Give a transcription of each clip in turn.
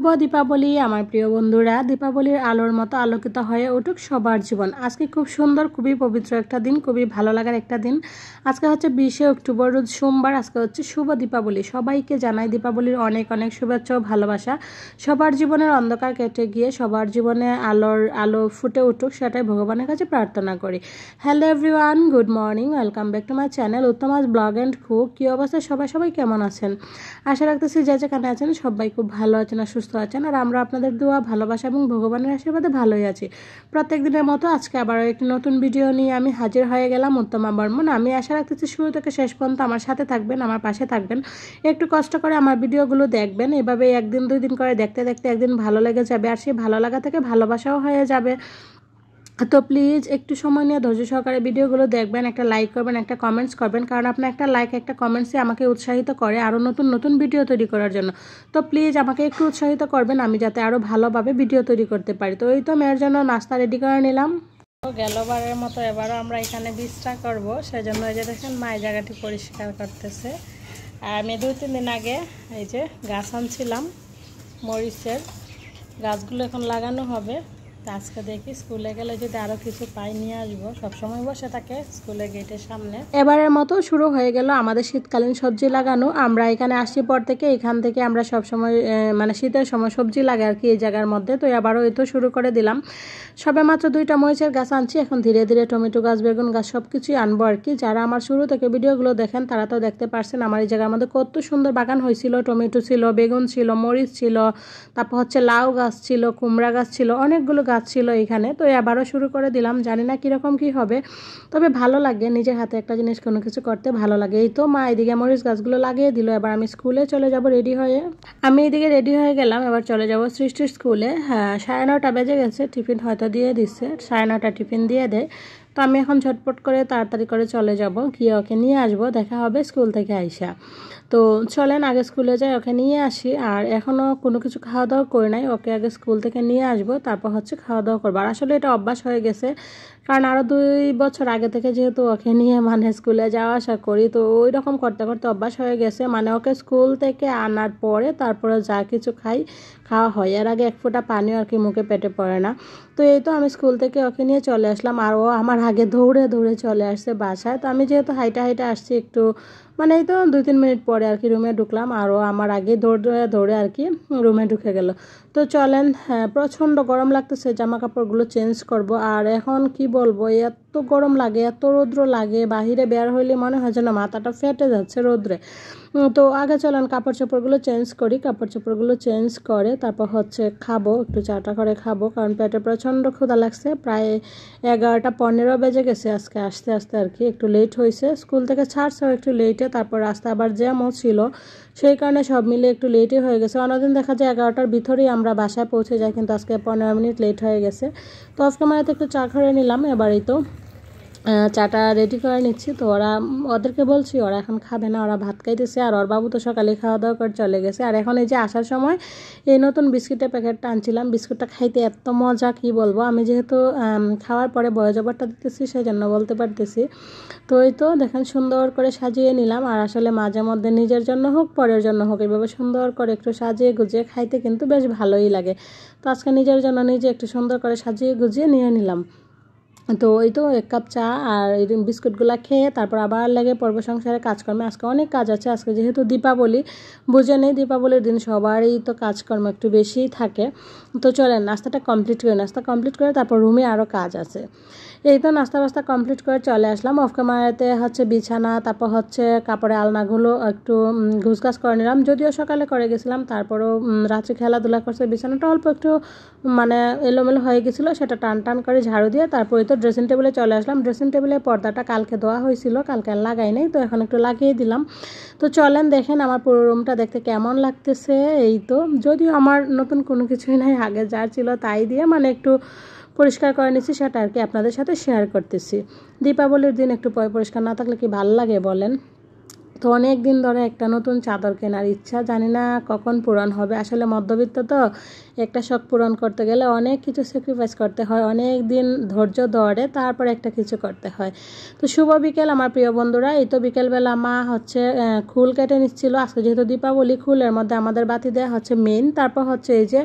শুভ দীপাবলি আমার প্রিয় বন্ধুরা। দীপাবলির আলোর মতো আলোকিত হয়ে উঠুক সবার জীবন। আজকে খুব সুন্দর, খুবই পবিত্র একটা দিন, খুবই ভালো লাগার একটা দিন। আজকে হচ্ছে 20শে অক্টোবর, রোজ সোমবার। আজকে হচ্ছে শুভ দীপাবলি। সবাইকে জানাই দীপাবলির অনেক অনেক শুভেচ্ছা ও ভালোবাসা। সবার জীবনের অন্ধকার কেটে গিয়ে সবার জীবনে আলো ফুটে উঠুক, সেটাই ভগবানের কাছে প্রার্থনা করি। Hello everyone, good morning, welcome back to my channel Uttama's blog and cook. কী অবস্থা সবাই কেমন আছেন? আশা রাখতেছি যে যেখানে আছেন সবাই খুব ভালো আছেন আর সুস্থ আছেন। আর আমরা আপনাদের দোয়া, ভালোবাসা এবং ভগবানের আশীর্বাদে ভালোই আছি। প্রত্যেক দিনের মতো আজকে আবারও একটি নতুন ভিডিও নিয়ে আমি হাজির হয়ে গেলাম, উত্তমা বর্মন। আমি আশা রাখতেছি শুরু থেকে শেষ পর্যন্ত আমার সাথে থাকবেন, আমার পাশে থাকবেন, একটু কষ্ট করে আমার ভিডিওগুলো দেখবেন। এভাবে একদিন দুই দিন করে দেখতে দেখতে একদিন ভালো লেগে যাবে, আর সেই ভালো লাগা থেকে ভালোবাসাও হয়ে যাবে। তো প্লিজ একটু সময় নিয়ে ধৈর্য সহকারে ভিডিওগুলো দেখবেন, একটা লাইক করবেন, একটা কমেন্টস করবেন, কারণ আপনার একটা লাইক, একটা কমেন্টসই আমাকে উৎসাহিত করে আরও নতুন নতুন ভিডিও তৈরি করার জন্য। তো প্লিজ আমাকে একটু উৎসাহিত করবেন, আমি যাতে আরও ভালোভাবে ভিডিও তৈরি করতে পারি। তো এই তো মেয়ের জন্য নাস্তা রেডি করে নিলাম। গেলবারের মতো এবারও আমরা এখানে বীজটা করব, সেজন্য এই যে দেখেন মা এই জায়গাটি পরিষ্কার করতেছে। আর আমি 2-3 দিন আগে এই যে গাছ আনছিলাম, মরিচের গাছগুলো এখন লাগানো হবে। আজকে দেখি স্কুলে গেলে যদি আরো কিছু পাই নিয়ে আসবো। সবসময় বসে থাকে স্কুলের গেটের সামনে। এবারের মতো শুরু হয়ে গেল আমাদের শীতকালীন সবজি লাগানো। আমরা এখানে আসছি পর থেকে এখান থেকে আমরা সবসময় মানে শীতের সময় সবজি লাগাই আর কি এই জায়গার মধ্যে। তো আবারও এই তো শুরু করে দিলাম। সবে মাত্র 2টা মরিচের গাছ আনছি, এখন ধীরে ধীরে টমেটো গাছ, বেগুন গাছ সব কিছুই আনবো আর কি। যারা আমার শুরু থেকে ভিডিওগুলো দেখেন তারা তো দেখতে পারছেন আমার এই জায়গার মধ্যে কত সুন্দর বাগান হয়েছিল। টমেটো ছিল, বেগুন ছিল, মরিচ ছিল, তারপর হচ্ছে লাউ গাছ ছিল, কুমড়া গাছ ছিল, অনেকগুলো গাছ ছিল এখানে। তো আবারও শুরু করে দিলাম, জানি না কীরকম কী হবে, তবে ভালো লাগে নিজের হাতে একটা জিনিস কোনো কিছু করতে ভালো লাগে। এই তো মা এদিকে মরিচ গাছগুলো লাগিয়ে দিল। এবার আমি স্কুলে চলে যাব রেডি হয়ে। আমি এদিকে রেডি হয়ে গেলাম, এবার চলে যাব সৃষ্টির স্কুলে। হ্যাঁ, 9:30 বেজে গেছে, টিফিন হয়তো দিয়ে দিচ্ছে, 9:30 টিফিন দিয়ে দেয়। তো আমি এখন ঝটপট করে তাড়াতাড়ি করে চলে যাব, গিয়ে ওকে নিয়ে আসবো, দেখা হবে স্কুল থেকে আইসা। তো চলেন আগে স্কুলে যাই, ওকে নিয়ে আসি। আর এখনও কোনো কিছু খাওয়া দাওয়া করে নাই, ওকে আগে স্কুল থেকে নিয়ে আসবো, তারপর হচ্ছে খাওয়া দাওয়া করবো। আর আসলে এটা অভ্যাস হয়ে গেছে, কারণ আরও 2 বছর আগে থেকে যেহেতু ওকে নিয়ে মানে স্কুলে যাওয়া আসা করি, তো ওই রকম করতে করতে অভ্যাস হয়ে গেছে। মানে ওকে স্কুল থেকে আনার পরে তারপরে যা কিছু খাওয়া হয়, এর আগে এক ফোঁটা পানিও আর কি মুখে পেটে পড়ে না। তো এই তো আমি স্কুল থেকে ওকে নিয়ে চলে আসলাম, আর ও আমার আগে দৌড়ে দৌড়ে চলে আসছে বাসায়। তো আমি যেহেতু হাইটা আসছি একটু, মানে এই তো 2-3 মিনিট পরে আর কি রুমে ঢুকলাম, আর ও আমার আগে দৌড়ে আর কি রুমে ঢুকে গেল। তো চলেন, হ্যাঁ প্রচণ্ড গরম লাগতেছে, জামা কাপড়গুলো চেঞ্জ করব। আর এখন কি বলবো, এত গরম লাগে, এত রৌদ্র লাগে, বাহিরে বের হইলে মনে হয় যেন মাথাটা ফেটে যাচ্ছে রৌদ্রে। তো আগে চলেন কাপড় চোপড়গুলো চেঞ্জ করি। কাপড় চোপড়গুলো চেঞ্জ করে তারপর হচ্ছে খাবো, একটু চাটা করে খাবো, কারণ পেটে প্রচণ্ড ক্ষুধা লাগছে। প্রায় 11:15 বেজে গেছে আজকে আসতে আসতে আর কি, একটু লেট হয়েছে। স্কুল থেকে ছাড়ছেও একটু লেটে, তারপর রাস্তা আবার জ্যামও ছিল, সেই কারণে সব মিলে একটু লেটই হয়ে গেছে। অন্যদিন দেখা যায় 11টার ভিতরেই আমরা বাসায় পৌঁছে যাই, কিন্তু আজকে 15 মিনিট লেট হয়ে গেছে। তো আজকে মানে একটু চা করে নিলাম, এবারেই তো চাটা রেডি করে নিচ্ছি। তো ওদেরকে বলছি, ওরা এখন খাবে না, ওরা ভাত খাইতেছে। আর ওর বাবু তো সকালে খাওয়া দাওয়া করে চলে গেছে। আর এখন এই যে আসার সময় এই নতুন বিস্কিটের প্যাকেটটা আনছিলাম, বিস্কুটটা খাইতে এত মজা কি বলবো। আমি যেহেতু খাওয়ার পরে বয়জবারটা দিতেছি সেই জন্য বলতে পারতেছি। তো এই তো দেখেন সুন্দর করে সাজিয়ে নিলাম। আর আসলে মাঝে মধ্যে নিজের জন্য হোক পরের জন্য হোক এইভাবে সুন্দর করে একটু সাজিয়ে গুজিয়ে খাইতে কিন্তু বেশ ভালোই লাগে। তো আজকে নিজের জন্য নিজে একটু সুন্দর করে সাজিয়ে গুজিয়ে নিয়ে নিলাম। তো এই তো 1 কাপ চা আর এই বিস্কুটগুলো খেয়ে তারপর আবার লেগে পড়বো সংসারে কাজকর্মে। আজকে অনেক কাজ আছে, আজকে যেহেতু দীপাবলি, বুঝে নেই দীপাবলির দিন সবারই তো কাজকর্ম একটু বেশিই থাকে। তো চলেন নাস্তাটা কমপ্লিট করে, নাস্তা কমপ্লিট করে তারপর রুমে আরও কাজ আছে। এই তো নাস্তা কমপ্লিট করে চলে আসলাম। অফ ক্যামেরাতে হচ্ছে বিছানা, তারপর হচ্ছে কাপড়ের আলনাগুলো একটু ঘুষঘাস করে নিলাম, যদিও সকালে করে গেছিলাম, তারপরও রাত্রে খেলাধুলা করছে, বিছানাটা অল্প একটু মানে এলোমেলো হয়ে গেছিলো, সেটা টান করে ঝাড়ু দিয়ে তারপরে তো ড্রেসিং টেবিলে চলে আসলাম। ড্রেসিং টেবিলের পর্দাটা কালকে দেওয়া হয়েছিল, কালকে আর লাগাই নাই, তো এখন একটু লাগিয়ে দিলাম। তো চলেন দেখেন আমার পুরো রুমটা দেখতে কেমন লাগতেছে। এই তো যদিও আমার নতুন কোনো কিছুই নাই, আগে যা ছিল তাই দিয়ে মানে একটু পরিষ্কার করে নিচ্ছি, সেটা আর কি আপনাদের সাথে শেয়ার করতেছি। দীপাবলির দিন একটু পরিষ্কার না থাকলে কি ভালো লাগে বলেন। তো অনেক দিন ধরে একটা নতুন চাদর কেনার ইচ্ছা, জানি না কখন পূরণ হবে। আসলে মধ্যবিত্ত তো, একটা শখ পূরণ করতে গেলে অনেক কিছু স্যাক্রিফাইস করতে হয়, অনেক দিন ধৈর্য ধরে তারপর একটা কিছু করতে হয়। তো শুভ বিকেল আমার প্রিয় বন্ধুরা। এই তো বিকেলবেলা মা হচ্ছে খুল কেটে নিচ্ছিল। আজকে যেহেতু দীপাবলি, খুলের মধ্যে আমাদের বাতি দেওয়া হচ্ছে মেইন, তারপর হচ্ছে এই যে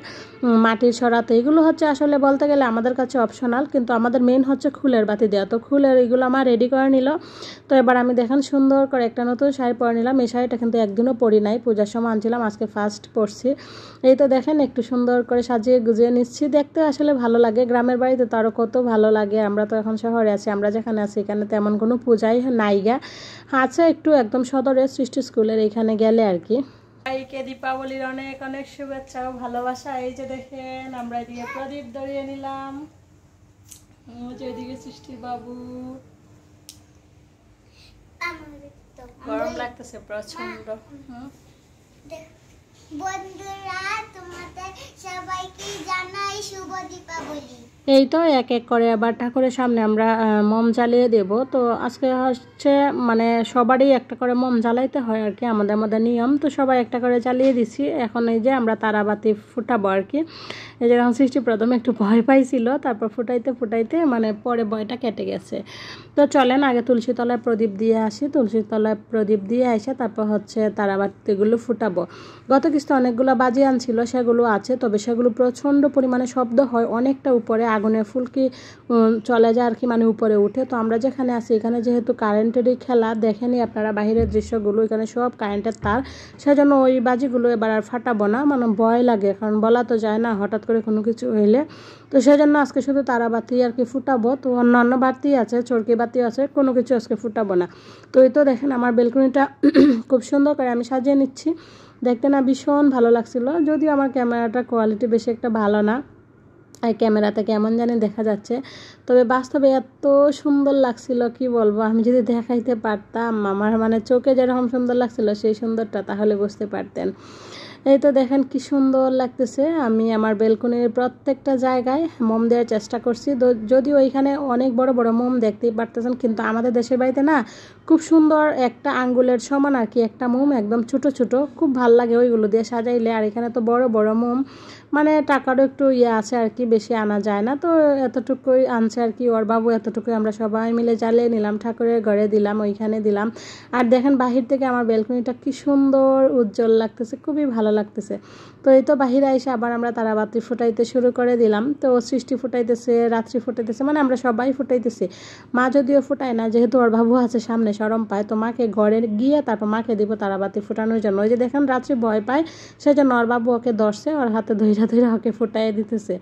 মাটির সরাতে, এগুলো হচ্ছে আসলে বলতে গেলে আমাদের কাছে অপশনাল, কিন্তু আমাদের মেইন হচ্ছে খুলের বাতি দেওয়া। তো খুলের এগুলো আমার রেডি করে নিল। তো এবার আমি দেখেন সুন্দর করে একটা নতুন শাড়ি পরে নিলাম। এই শাড়িটা কিন্তু একদিনও পরি নাই, পূজার সময় আনছিলাম, আজকে ফার্স্ট পরছি। এই তো দেখেন একটু সুন্দর করে সাজিয়ে গুজিয়ে নিচ্ছি, দেখতে আসলে ভালো লাগে। গ্রামের বাড়িতে তো আরও কত ভালো লাগে। আমরা তো এখন শহরে আছি, আমরা যেখানে আছি এখানে তেমন কোনো পূজাই নাই গা, আছে একটু একদম সদরের সৃষ্টি স্কুলের এখানে গেলে আর কি। সবাইকে দীপাবলির অনেক অনেক শুভেচ্ছা ও ভালোবাসা। এই যে দেখেন আমরা এদিকে প্রদীপ ধরিয়ে নিলাম, এদিকে সৃষ্টি বাবু, গরম লাগতেছে প্রচন্ড। বন্ধুরা তোমাদের সবাইকে জানাই শুভ দীপাবলি। এই তো এক এক করে আবার ঠাকুরের সামনে আমরা মোম জ্বালিয়ে দেব। তো আজকে হচ্ছে মানে সবারই একটা করে মোম জ্বালাইতে হয় আর কি, আমাদের নিয়ম। তো সবাই একটা করে জ্বালিয়ে দিছি। এখন এই যে আমরা তারাবাতি ফুটাবো আর কি। এই যে এখন সৃষ্টি প্রথমে একটু ভয় পাইছিল, তারপর ফুটাইতে ফুটাইতে মানে পরে ভয়টা কেটে গেছে। তো চলেন আগে তুলসী তলায় প্রদীপ দিয়ে আসি। তুলসী তলায় প্রদীপ দিয়ে এসে তারপর হচ্ছে তারাবাতিগুলো ফুটাবো। গত কিছু অনেকগুলো বাজি আনছিল, সেগুলো আছে, তবে সেগুলো প্রচণ্ড পরিমাণে শব্দ হয়, অনেকটা উপরে আগুনের ফুলকি চলে যায় আর কি, মানে উপরে উঠে। তো আমরা যেখানে আছি এখানে যেহেতু কারেন্টেরই খেলা, দেখেনি আপনারা বাহিরের দৃশ্যগুলো, এখানে সব কারেন্টের তার, সেজন্য ওই বাজিগুলো এবার আর ফাটাবো না, মানে ভয় লাগে, কারণ বলা তো যায় না হঠাৎ করে কোনো কিছু হইলে। তো সেজন্য আজকে শুধু তারাবাতি আর কি ফুটাবো। তো অন্যান্য বাতি আছে, চরকি বাতি আছে, কোনো কিছু আজকে ফুটাবো না। তো এই তো দেখেন আমার বেলকনিটা খুব সুন্দর করে আমি সাজিয়ে নিচ্ছি, দেখতে না ভীষণ ভালো লাগছিল। যদিও আমার ক্যামেরাটার কোয়ালিটি বেশি একটা ভালো না, এই ক্যামেরাতে কেমন জানি দেখা যাচ্ছে, তবে বাস্তবে এত সুন্দর লাগছিল কি বলবো। আমি যদি দেখাইতে পারতাম আমার মানে চোখে যেরকম সুন্দর লাগছিল সেই সুন্দরটা, তাহলে বুঝতে পারতেন। এই তো দেখেন কি সুন্দর লাগতেছে। আমি আমার বেলকনির প্রত্যেকটা জায়গায় মোম দেওয়ার চেষ্টা করছি, যদিও ওইখানে অনেক বড় বড় মোম দেখতেই পারতেছেন, কিন্তু আমাদের দেশের বাড়িতে না খুব সুন্দর একটা আঙ্গুলের সমান আর কি একটা মোম, একদম ছোট ছোট, খুব ভাল লাগে ওইগুলো দিয়ে সাজাইলে। আর এখানে তো বড় বড় মোম, মানে টাকারও একটু আছে আর কি, বেশি আনা যায় না, তো এতটুকুই আনছে আর কি ওর বাবু। এতটুকুই আমরা সবাই মিলে জ্বালিয়ে নিলাম, ঠাকুরের ঘরে দিলাম, ওইখানে দিলাম। আর দেখেন বাহির থেকে আমার বেলকনিটা কি সুন্দর উজ্জ্বল লাগতেছে, খুবই ভালো লাগতেছে। তো এই তো বাহিরে এসে আবার আমরা তারাবাতি ফুটাইতে শুরু করে দিলাম। তো সৃষ্টি ফুটাইতেছে, রাত্রি ফুটাইতেছে, মানে আমরা সবাই ফুটাইতেছি। মা যদিও ফুটায় না, যেহেতু ওর বাবু আছে সামনে, শরম পায়, তো মাকে ঘরে গিয়ে তারপর মাকে দিব তারাবাতি ফুটানোর জন্য। ওই যে দেখেন রাত্রি ভয় পায়, সেই জন্য ওর বাবু ওকে ধরছে, ওর হাতে ধইরা ধইরা ওকে ফুটাই দিতেছে।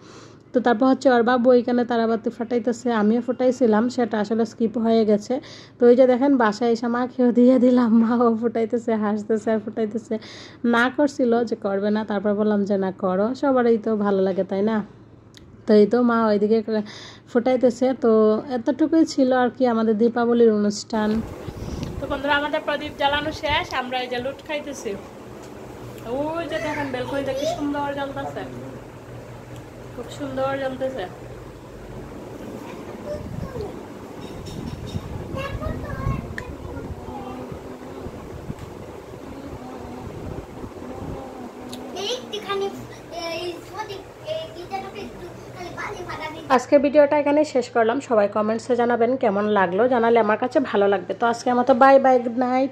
তো তারপর হচ্ছে ওর বাবু ওইখানে তারাবাতি ফুটাইতেছে, আমিও ফুটাইছিলাম, সেটা আসলে স্কিপ হয়ে গেছে। তো ওই যে দেখেন বাসায় এসে মাকেও দিয়ে দিলাম, মাও ফুটাইতেছে, হাসতেছে আর ফুটাইতেছে। না করছিল যে করবে না, তারপর বললাম যে না করো, সবারই তো ভালো লাগে তাই না। তো এই তো মা ওইদিকে ফুটাইতেছে। তো এতটুকুই ছিল আর কি আমাদের দীপাবলির অনুষ্ঠান। তো বন্ধুরা আমাদের প্রদীপ জ্বালানো শেষ, আমরা এই যে লুট খাইতেছি। ওই যে দেখেন বেলকনিটা কি সুন্দর জ্বলতেছে, খুব সুন্দর জ্বলতেছে। আজকের ভিডিওটা এখানে শেষ করলাম। সবাই কমেন্টসে জানাবেন কেমন লাগলো, জানালে আমার কাছে ভালো লাগবে। তো আজকে আমার তো বাই বাই, গুড নাইট।